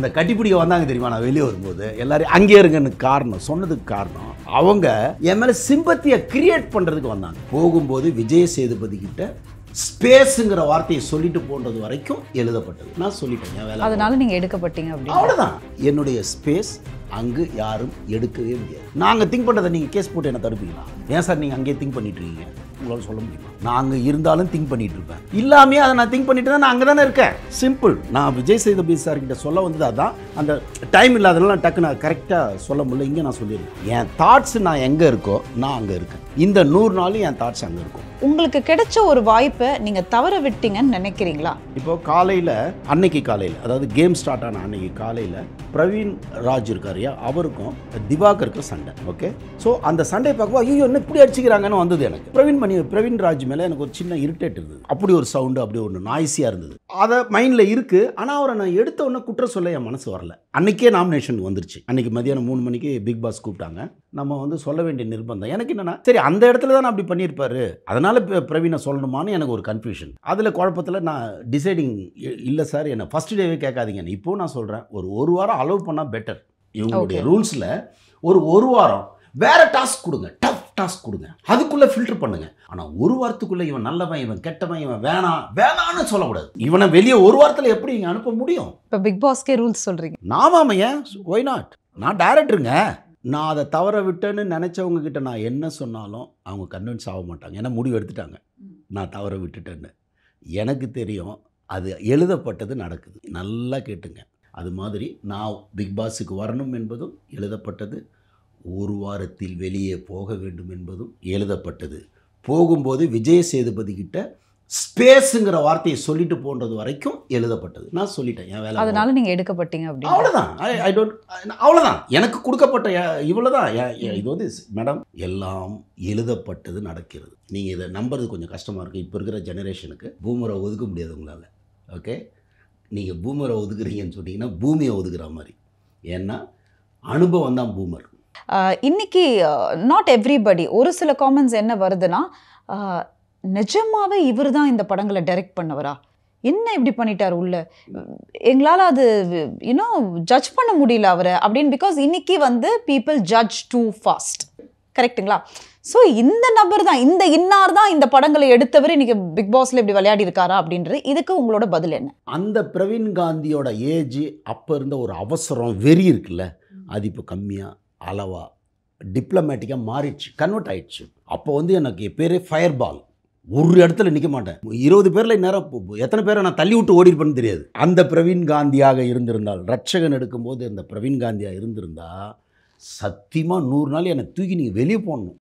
அந்த கட்டிப்பிடிக்க வந்தாங்க தெரியுமா, நான் வெளியே வரும்போது எல்லாரும் அங்கே இருங்கன்னு காரணம் சொன்னதுக்கு காரணம் அவங்க என் மேலே சிம்பத்தியை கிரியேட் பண்ணுறதுக்கு வந்தாங்க. போகும்போது விஜய் சேதுபதி கிட்ட ஸ்பேஸுங்கிற வார்த்தையை சொல்லிட்டு போன்றது வரைக்கும் எழுதப்பட்டது. நான் சொல்லிட்டேன் என் வேலை. அதனால நீங்கள் எடுக்கப்பட்டீங்க அப்படி. அவ்வளோதான். என்னுடைய ஸ்பேஸ் அங்கு யாரும் எடுக்கவே முடியாது. நாங்கள் திங்க் பண்ணுறதை நீங்கள் கேஸ் போட்டு என்ன தடுப்பீங்களா? ஏன் சார் நீங்கள் அங்கேயே திங்க் பண்ணிட்டு இருக்கீங்க? உங்களால் சொல்ல முடியுமா? நான் அங்கே இருந்தாலும் திங்க் பண்ணிட்டு இருப்பேன். இல்லாமே அதை நான் திங்க் பண்ணிட்டு தான் நான் அங்கே தானே இருக்கேன். சிம்பிள். நான் விஜய் சேதுபதி சார் கிட்ட சொல்ல வந்தது அதான். அந்த டைம் இல்லாதெல்லாம் டக்கு நான் கரெக்டாக சொல்ல முடியல. இங்கே நான் சொல்லிடுறேன். என் தாட்ஸ் நான் எங்கே இருக்கோ நான் அங்கே இருக்கேன். இந்த 100 நாளும் என் தாட்ஸ் அங்கே இருக்கும். உங்களுக்கு கிடைச்ச ஒரு வாய்ப்பை நீங்கள் தவற விட்டீங்கன்னு நினைக்கிறீங்களா? இப்போ காலையில் அன்னைக்கு காலையில் அதாவது கேம் ஸ்டார்ட் ஆன அன்னைக்கு காலையில் பிரவீன் ராஜ் இருக்காரியா, அவருக்கும் திவாகருக்கும் சண்டை. ஓகே, ஸோ அந்த சண்டையை பார்க்கும்போது ஐயோ என்ன இப்படி அடிச்சுக்கிறாங்கன்னு வந்தது எனக்கு. பிரவீன் ராஜ் மேலே எனக்கு ஒரு சின்ன இரிட்டேட் இருந்தது. அப்படி ஒரு சவுண்டு, அப்படி ஒரு நாய்ஸியாக இருந்தது. அதை மைண்டில் இருக்குது. ஆனால் அவரை நான் எடுத்த உடனே குற்றம் சொல்ல என் மனசு வரல. அன்றைக்கே நாமினேஷன் வந்துருச்சு. அன்றைக்கி மதியானம் 3 மணிக்கு பிக் பாஸ் கூப்பிட்டாங்க. நம்ம சொல்ல வேண்டிய நிர்பந்தம் எனக்கு என்னென்னா, சரி அந்த இடத்துல தான் அப்படி பண்ணியிருப்பாரு, அதனால் பிரவீனை சொல்லணுமான்னு எனக்கு ஒரு கன்ஃபியூஷன். அதில் குழப்பத்தில் நான் டிசைடிங் இல்லை சார் என்னை ஃபஸ்ட் டேவே கேட்காதீங்க. இப்போது நான் சொல்கிறேன், ஒரு வாரம் அலோவ் பண்ணால் பெட்டர். இவங்களுடைய ரூல்ஸில் ஒரு வாரம் வேறு டாஸ்க் கொடுங்க, டஃப் டாஸ்க் கொடுங்க, அதுக்குள்ளே ஃபில்டர் பண்ணுங்க. ஆனால் ஒரு வாரத்துக்குள்ளே இவன் நல்லவன், இவன் கெட்டவன், இவன் வேணான்னு சொல்லக்கூடாது. இவனை வெளியே ஒரு வாரத்தில் எப்படி இங்கே அனுப்ப முடியும்? இப்போ பிக் பாஸ்க்கே ரூல்ஸ் சொல்கிறீங்க. நாமாமையன் ஒய் நாட்? நான் டைரக்டருங்க. நான் அதை தவற விட்டேன்னு நினச்சவங்க கிட்ட நான் என்ன சொன்னாலும் அவங்க கன்வின்ஸ் ஆக மாட்டாங்க. ஏன்னா முடிவு எடுத்துட்டாங்க நான் தவற விட்டுட்டேன்னு. எனக்கு தெரியும் அது எழுதப்பட்டது நடக்குது. நல்லா கேட்டுங்க. அது மாதிரி நான் பிக் பாஸுக்கு வரணும் என்பதும் எழுதப்பட்டது, ஒரு வாரத்தில் வெளியே போக வேண்டும் என்பதும் எழுதப்பட்டது. போகும்போது விஜய் சேதுபதி கிட்ட ஸ்பேஸுங்கிற வார்த்தையை சொல்லிட்டு போன்றது வரைக்கும் எழுதப்பட்டது. நான் சொல்லிட்டேன் என் வேலை. அதனால நீங்கள் எடுக்கப்பட்டீங்க அப்படி. அவ்வளோதான். அவ்வளோதான். எனக்கு கொடுக்கப்பட்ட இவ்வளோதான். இது மேடம் எல்லாம் எழுதப்பட்டது நடக்கிறது. நீங்கள் இதை நம்புறது கொஞ்சம் கஷ்டமாக இருக்குது. இப்போ இருக்கிற ஜெனரேஷனுக்கு பூமரை ஒதுக்க முடியாது உங்களால். ஓகே, நீங்கள் பூமரை ஒதுக்குறீங்கன்னு சொன்னீங்கன்னா பூமியை ஒதுக்குற மாதிரி. ஏன்னா அனுபவம் தான் பூமர். இன்னைக்கு நாட் எவ்ரிபடி, ஒரு சில காமெண்ட்ஸ் என்ன வருதுன்னா, நிஜமாவே இவர் தான் இந்த படங்களை டைரக்ட் பண்ணவரா, என்ன இப்படி பண்ணிட்டார் உள்ள, எங்களால் அது ஜட்ஜ் பண்ண முடியல அவரை அப்படின்னு. பிகாஸ் இன்னைக்கு பீப்புள் ஜட்ஜ் டூ ஃபாஸ்ட். கரெக்டுங்களா? ஸோ இந்த நபர் தான், இந்த இன்னார் தான் இந்த படங்களை எடுத்தவர் இன்னைக்கு பிக் பாஸ்ல இப்படி விளையாடி இருக்காரா அப்படின்றது. இதுக்கு உங்களோட பதில் என்ன? அந்த பிரவீன் காந்தியோட ஏஜ் அப்போ இருந்த ஒரு அவசரம் வெறி இருக்குல்ல, அது இப்போ கம்மியாக அளவா டிப்ளமேட்டிக்காக மாறிடுச்சு, கன்வெர்ட் ஆயிடுச்சு. அப்போ எனக்கு பேரே ஃபயர் பால். ஒரு இடத்துல நிற்க மாட்டேன். 20 பேரில் நேரம் எத்தனை பேரை நான் தள்ளி விட்டு ஓடிருப்பேன்னு தெரியாது. அந்த பிரவீன் காந்தியாக இருந்திருந்தால், ரட்சகன் எடுக்கும்போது அந்த பிரவீன் காந்தியாக இருந்திருந்தா சத்தியமாக 100 நாள் என்னை தூக்கி நீங்கள் வெளியே போடணும்.